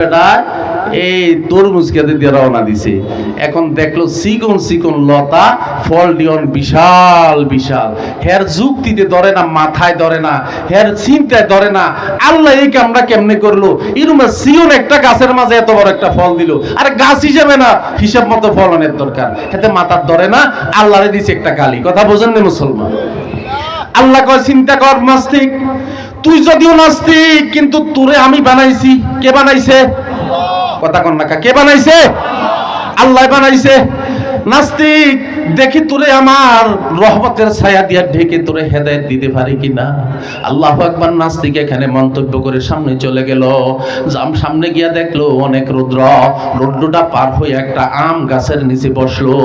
এই তরমুজ খেতে দিয়ে রওনা দিছে। এখন দেখলো চিকন চিকন লতা, ফল ডিয়ন বিশাল বিশাল। হের যুক্তিতে ধরে না, মাথায় ধরে না, হের চিন্তায় ধরে না, আল্লাহ এই কামটা কেমনে করলো। এরকম সিওন একটা গাছের মাঝে এত বড় একটা ফল দিল, আর গাছ হিসেবে না, হিসাব মতো ফলনের দরকার। এতে মাথার ধরে না, আল্লাহরে দিছে একটা গালি। কথা বোঝেন না মুসলমান? আল্লাহ কয়, চিন্তা কর নাস্তিক, তুই যদিও নাস্তিক কিন্তু তোরে আমি বানাইছি। কে বানাইছে? কথা কন না, কে বানাইছে? আল্লাহ বানাইছে। নাস্তিক, দেখি তোরে আমার রহমতের ছায়া দিয়া ঢেকে তোরে হেদায়েত দিতে পারি কিনা। আল্লাহু আকবার। নাস্তিক এখানে মন্তব্য করে সামনে চলে গেল। সামনে গিয়া দেখলো অনেক রৌদ্রটা পার হয়ে একটা আম গাছের নিচে বসলো।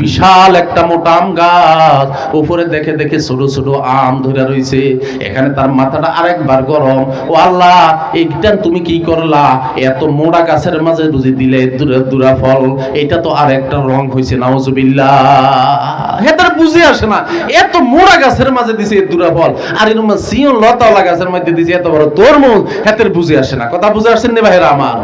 বিশাল একটা মোটা আম গাছ, উপরে দেখে দেখে ছোট ছোট আম ধরে রইছে। এখানে তার মাথাটা আরেকবার গরম। ও আল্লাহ, এইটা তুমি কি করলা? এত মোটা গাছের মাঝে বুঝি দিলে দুরা ফল, এটা তো আর একটা রং হইছে। নাউজুবিল্লাহ। হেতার বুঝে আসে না, এত মোড়া গাছের মাঝে দিছে দুরা ফল, আর এরকম সিয়ন লতাওয়ালা গাছের মধ্যে দিছে এত বড় তরমুজ। হেতার বুঝে আসে না। কথা বুঝে আসেন নি ভাইরা আমার?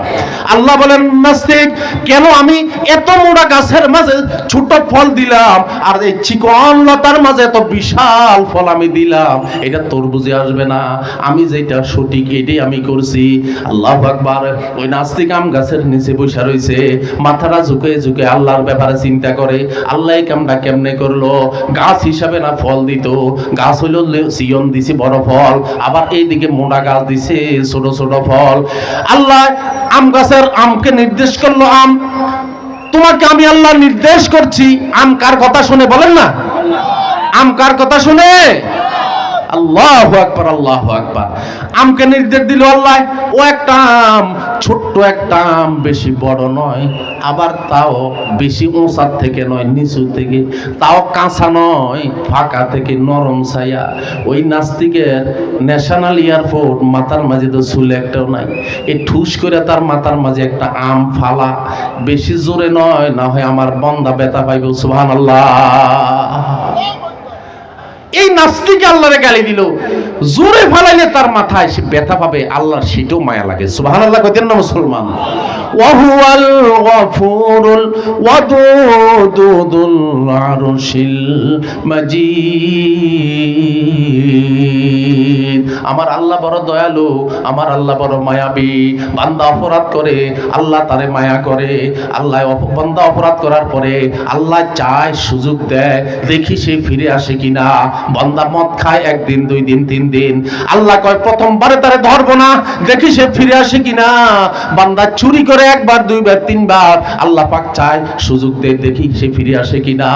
আল্লাহ বলেন, নাস্তিক, কেন আমি এত মোড়া গাছের মাঝে ছোট ফল দিলাম, আর এই চিকন লতার মাঝে এত বিশাল ফল আমি দিলাম? এটা তোর বুঝে আসবে না। আমি যেটা সঠিক এটাই আমি করছি। আল্লাহু আকবার। ওই নাস্তিক আম গাছের নিচে বসে রইছে, মাথাটা ঝুঁকে ঝুঁকে আল্লাহর ব্যাপারে চিন্তা করে। আল্লাহ এই কামটা কেমনে করলো? গাছ হিসাবে না ফল দিত, গাছ হইল সিয়ন দিছে বড় ফল, আবার এইদিকে মোটা গাছ দিছে ছোট ছোট ফল। আল্লাহ আম গাছের আমকে নির্দেশ করলো, আম তোমাকে আমি আল্লাহ নির্দেশ করছি। আম কার কথা শুনে বলেন না? আম কার কথা শুনে? আল্লাহু আকবার, আল্লাহু আকবার। আমকে নির্দেশ দিল আল্লাহ। ও একটা আম, ছোট্ট একটা আম, বেশি বড় নয়, আবার তাও বেশি উঁচার থেকে নয়, নিচু থেকে, তাও কাঁচা নয়, ফাঁকা থেকে নরম ছায়া। ওই নাস্তিকের ন্যাশনাল এয়ারপোর্ট মাথার মাঝে তো চুল একটাও নাই। এই ঠুস করে তার মাথার মাঝে একটা আম ফালা, বেশি জোরে নয়, না হয় আমার বন্দা ব্যথা পাইব। সুবহানাল্লাহ। এই নাস্তিক আল্লাহরে গালি দিল, জোরে ফালাইলে তার মাথায় সে ব্যথা পাবে, আল্লাহর সেটাও মায়া লাগে। সুবহানাল্লাহ কইতেন না মুসলমান? ওয়া হুয়াল গফুরুল ওয়াদুদুল আরশিল মাজিদ। আমার আল্লাহ বড় দয়ালু, আমার আল্লাহ বড় মায়াবী। বান্দা অপরাধ করে, আল্লাহ তারে মায়া করে। আল্লাহ বান্দা অপরাধ করার পরে আল্লাহ চায়, সুযোগ দেয়, দেখি সে ফিরে আসে কিনা। বান্দা মদ খায় একদিন, দুই দিন, তিন দিন, আল্লাহ কয় প্রথমবারে তারে ধরবো না, দেখি সে ফিরে আসে কিনা। বান্দা চুরি করে একবার, দুইবার, তিনবার, আল্লাহ পাক চায়, সুযোগ দেয়, দেখি সে ফিরে আসে কিনা।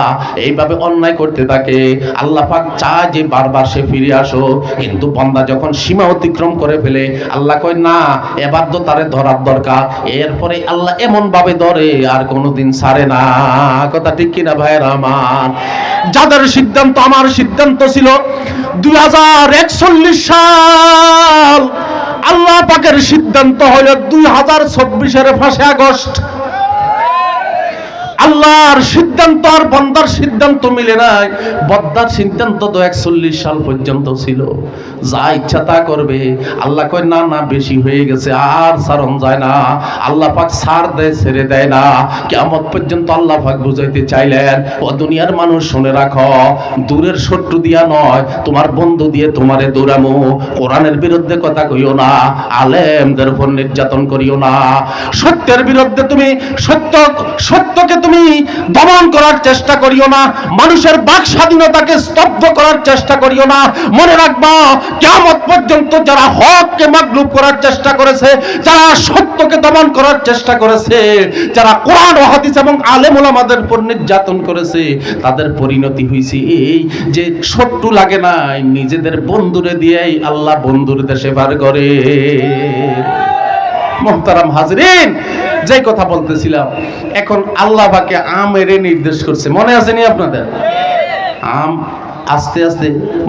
এইভাবে অন্যায় করতে থাকে। আল্লাহ পাক চায় যে বারবার সে ফিরে আসো, কিন্তু বান্দা যখন সীমা অতিক্রম করে ফেলে, আল্লাহ কয় না, এবার তো তারে ধরার দরকার। এরপরে আল্লাহ এমন ভাবে ধরে আর কোনোদিন ছাড়ে না। কথা ঠিক কিনা ভাইরা আমার? যাদের সিদ্ধান্ত, আমার সিদ্ধান্ত ছিল 2041 সাল, আল্লাহ পাকের সিদ্ধান্ত হলো 2024 5 আগস্ট। আল্লাহর সিদ্ধান্ত আর বান্দার সিদ্ধান্ত মিলে নাই। বান্দার সিদ্ধান্ত তো 41 সাল পর্যন্ত ছিল, যা ইচ্ছা তা করবে। আল্লাহ কয় না না, বেশি হয়ে গেছে, আর ছাড়ন যায় না। আল্লাহ পাক ছাড় দেয়, ছেড়ে দেয় না। কিয়ামত পর্যন্ত আল্লাহ পাক বুঝাইতে চাইলেন, ও দুনিয়ার মানুষ শুনে রাখো, দূরের শত্রু দিয়া নয়, তোমার বন্ধু দিয়ে তোমারে দৌড়ামো। কোরআনের বিরুদ্ধে কথা কইও না, আলেমদের উপর নির্যাতন করিও না, সত্যের বিরুদ্ধে তুমি সত্যকে তুমি দমন করার চেষ্টা করিও না, মানুষের বাক স্বাধীনতাকে স্তব্ধ করার চেষ্টা করিও না। মনে রাখবা, কিয়ামত পর্যন্ত যারা হককে মাগলুব করার চেষ্টা করেছে, যারা সত্যকে দমন করার চেষ্টা করেছে, যারা কোরআন ও হাদিস এবং আলেম ওলামাদের উপর নির্যাতন করেছে, তাদের পরিণতি হইছে এই যে শত্রু লাগে নাই, নিজেদের বন্ধুরে দিয়েই আল্লাহ বন্ধুর দেশে পার করে। মুহতারাম হাজরিন, যে কথা বলতেছিলাম, এখন আল্লাহ পাকে আমের নির্দেশ করছে, মনে আছে নি আপনাদের? আম আস্তে আস্তে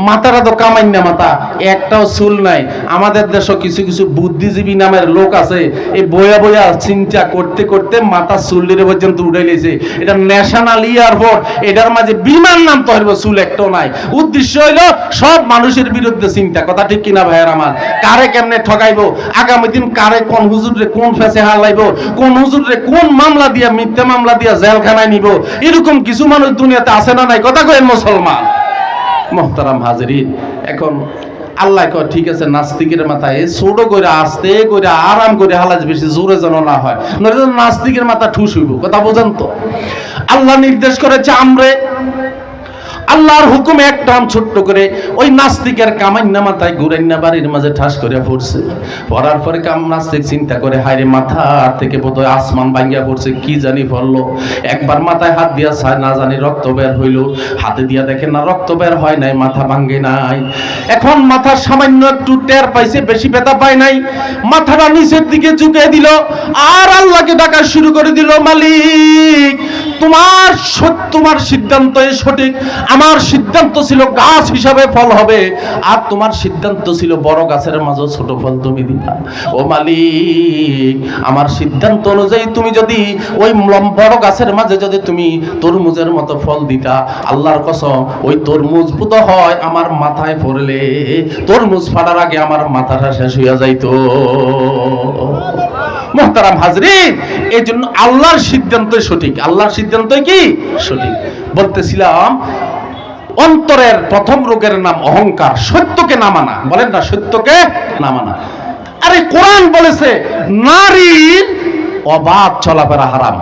মাথাটা তো কামাই না, মাথা একটাও চুল নাই। আমাদের দেশে কিছু কিছু বুদ্ধিজীবী নামের লোক আছে, এই বয়া বয়া চিন্তা করতে করতে মাথা চুল্লিরে পর্যন্ত উঠাই লেছে। এটা ন্যাশনাল এয়ারপোর্ট, এটার মাঝে বিমান নাম তো হইব, চুল একটাও নাই। উদ্দেশ্য হইল সব মানুষের বিরুদ্ধে চিন্তা। কথা ঠিক কিনা ভাইয়ের আমার? কারে কেমনে ঠকাইবো, আগামী দিন কারে কোন হুজুরে কোন ফেসে হালাইব, কোন হুজুরে কোন মামলা দিয়া, মিথ্যা মামলা দিয়া জেলখানায় নিব, এরকম কিছু মানুষ দুনিয়াতে আছে না নাই? কথা কয়েন মুসলমান। মোহতারাম হাজিরিন, এখন আল্লাহ কয় ঠিক আছে, নাস্তিকের মাথায় ছোট করে আস্তে করে আরাম করে হালাজ, বেশি জোরে যেন না হয়, নইলে নাস্তিকের মাথা ঠুস হইব। কথা বোঝেন তো? আল্লাহ নির্দেশ করেছে আমরে, আল্লাহর হুকুমে একটা ছোট্ট করে ওই নাস্তিকের কামাইন্না মাথায় ঘুরাইন্না বাড়ির মাঝে ঠাস করে পড়ছে। পড়ার পরে নাস্তিক চিন্তা করে, হায় রে, মাথা থেকে বোধহয় আসমান ভাঙ্গিয়া পড়ছে, কি জানি পড়লো। একবার মাথায় হাত দিয়া চায়, না জানি রক্ত বের হইল। হাতে দিয়া দেখে না, রক্ত বের হয় নাই, মাথা ভাঙ্গে নাই। এখন মাথা সামান্য একটু টের পাইছে, বেশি ব্যথা পায় নাই। মাথাটা নিচের দিকে ঝুঁকে দিল আর আল্লাহকে ডাকা শুরু করে দিল, মালিক তোমার সিদ্ধান্তই সঠিক। আমার সিদ্ধান্ত ছিল গাছ হিসাবে ফল হবে, আর তোমার সিদ্ধান্ত ছিল বড় গাছের মাঝে ছোট ফল তুমি দিবা। ও মালিক, আমার সিদ্ধান্ত অনুযায়ী তুমি যদি ওই বড় গাছের মাঝে যদি তুমি তরমুজের মতো ফল দিতা, আল্লাহর কসম ওই তরমুজ পুত হয় আমার মাথায় পড়লে তরমুজ ফাটার আগে আমার মাথাটা শেষ হইয়া যাইতো। মুহতারাম হাজরিন, এই জন্য আল্লাহর সিদ্ধান্তই সঠিক। আল্লাহর সিদ্ধান্তই কি সঠিক? বলতেছিলাম, অন্তরের প্রথম রোগের নাম অহংকার, সত্যকে না মানা। বলেন না, সত্যকে না মানা। আরে কোরআন বলেছে নারীর অবাধ চলাফেরা হারাম।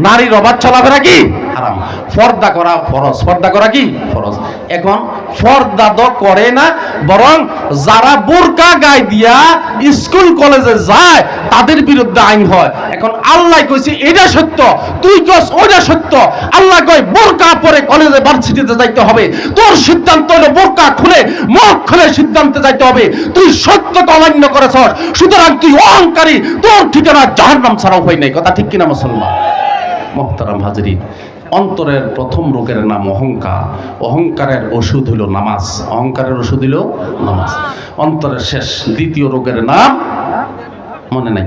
নারীর অবাধ চলাফেরা কি হারাম, পর্দা করা ফরজ। পর্দা করা কি ফরজ। এখন পর্দা তো করে না, বরং যারা বোরকা গায়ে দিয়া স্কুল কলেজে যায় তাদের বিরুদ্ধে আইন হয়। এখন আল্লাহ কইছে এটা সত্য, তুই কস ওটা সত্য। আল্লাহ কয় বোরকা পরে কলেজে ভার্সিটিতে যাইতে হবে, তোর সিদ্ধান্ত হলো বোরকা খুলে মুখ খুলে সিদ্ধান্তে যাইতে হবে। তুই সত্যকে অমান্য করেছস, সুতরাং তুই অহংকারী, তোর ঠিকানা জাহান্নাম ছাড়াও হয় নাই। কথা ঠিক কিনা মুসলমান? মুহতারাম হাজিরিন, অন্তরের প্রথম রোগের নাম অহংকার। অহংকারের ওষুধ হইল নামাজ। অহংকারের ওষুধ হইল নামাজ। অন্তরের শেষ দ্বিতীয় রোগের নাম মনে নাই,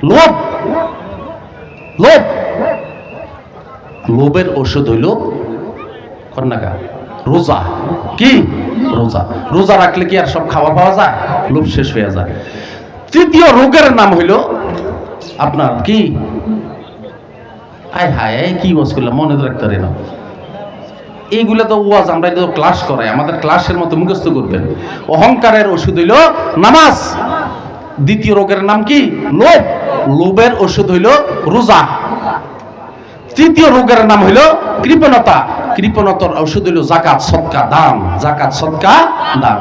লোভ। লোভ, লোভের ওষুধ হইল কন্যাকা রোজা। কি রোজা? রোজা রাখলে কি আর সব খাওয়া পাওয়া যায়? লোভ শেষ হয়ে যায়। তৃতীয় রোগের নাম হইল আপনার কি, আয় হায় কি ওয়াজ করলাম মনে রাখতে পারি না। এইগুলো তো ওয়াজ, আমরা তো ক্লাস করাই, আমাদের ক্লাসের মতো মুখস্থ করবেন। অহংকারের ওষুধ হইল নামাজ। দ্বিতীয় রোগের নাম কি? লোভ। লোভের ওষুধ হইল রোজা। তৃতীয় রোগের নাম হইল কৃপণতা। কৃপণতার ওষুধ হইল যাকাত সদকা দান। যাকাত সদকা দান।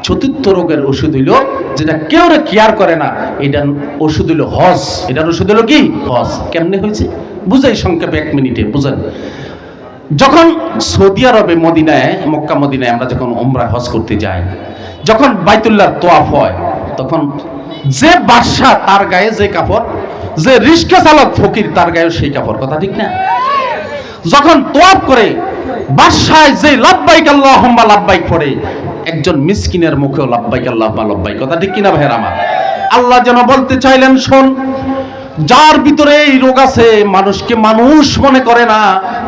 চতুর্থ রোগের ওষুধ হইল যেটা কেউ কেয়ার করে না, এটার ওষুধ হইল হজ। এটার ওষুধ হইল কি? হজ। কেমনে হয়েছে বুঝাই সংক্ষেপে, 1 মিনিটে বুঝেন। যখন সৌদি আরবে মদিনায়, মক্কা মদিনায় আমরা যখন উমরা হজ করতে যাই, যখন বাইতুল্লাহর তোয়াফ হয়, তখন যে বাদশা তার গায়ে যে কাপড়, যে রিস্কা চালক ফকির তার গায়ে সেই কাপড়। কথা ঠিক না? যখন তোয়াফ করে বাদশায় যে লাব্বাইক আল্লাহুম্মা লাব্বাইক পড়ে, একজন মিসকিনের মুখেও লাব্বাইক আল্লাহুম্মা লাব্বাইক। কথা ঠিক কিনা ভাইরা আমার? আল্লাহ যেন বলতে চাইলেন, শোন, যার ভিতরে এই রোগ আছে, মানুষকে মানুষ মনে করে না,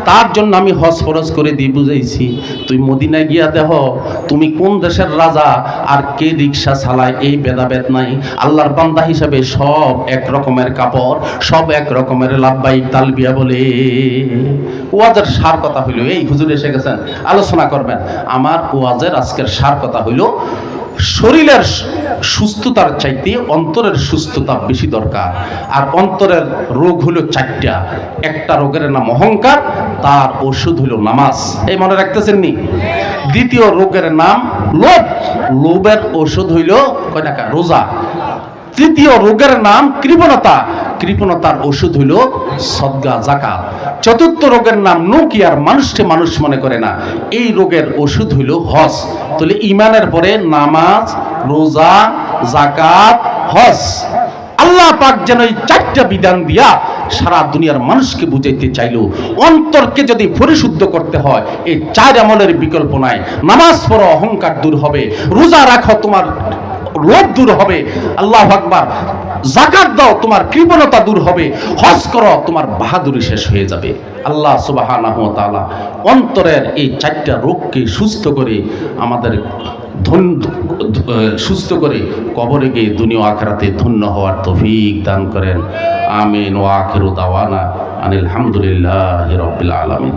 তার জন্য আমি হজ ফরজ করে দিয়ে বুঝাইছি। তুই মদিনায় গিয়া দেহ তুমি কোন দেশের রাজা আর কে রিক্সা চালায়, এই ভেদাভেদ নাই। আল্লাহর বান্দা হিসাবে সব এক রকমের কাপড়, সব এক রকমের লাব্বাইক তালবিয়া বলে। ওয়াজের সার কথা হইল, এই হুজুর এসে গেছেন, আলোচনা করবেন। আমার ওয়াজের আজকের সার কথা হইল, শরীরের সুস্থতার চাইতে অন্তরের সুস্থতা বেশি দরকার। আর অন্তরের রোগ হলো 4টা। একটা রোগের নাম অহংকার, তার ওষুধ হলো নামাজ। এই মনে রাখতেছেন নি? দ্বিতীয় রোগের নাম লোভ। লোভের ওষুধ হইল কয়টা? রোজা। তৃতীয় রোগের নাম কৃপণতা। কৃপণতার ওষুধ হইল সদকা যাকাত। চতুর্থ রোগের নাম নুকিয়ার, মানুষকে মানুষ মনে করে না, এই রোগের ওষুধ হইল হজ। তাহলে ইমানের পরে নামাজ, রোজা, যাকাত, হজ। আল্লাহ পাক যেন এই 4টা বিধান দিয়া সারা দুনিয়ার মানুষকে বুঝাইতে চাইলো, অন্তরকে যদি পরিশুদ্ধ করতে হয় এই 4 আমলের বিকল্প নাই। নামাজ পড়ো, অহংকার দূর হবে। রোজা রাখো, তোমার লোভ দূর হবে। আল্লাহু আকবার। যাকাত দাও, তোমার কৃপণতা দূর হবে। হজ করো, তোমার বাহাদুরি শেষ হয়ে যাবে। আল্লাহ সুবহানাহু ওয়া তাআলা অন্তরের এই 4টা রোগকে সুস্থ করে আমাদের সুস্থ করে কবরে গিয়ে দুনিয়া আখিরাতে ধন্য হওয়ার তৌফিক দান করেন। আমিন। ওয়া আখিরু দাওয়ানা আনিল হামদুলিল্লাহি রাব্বিল আলামিন।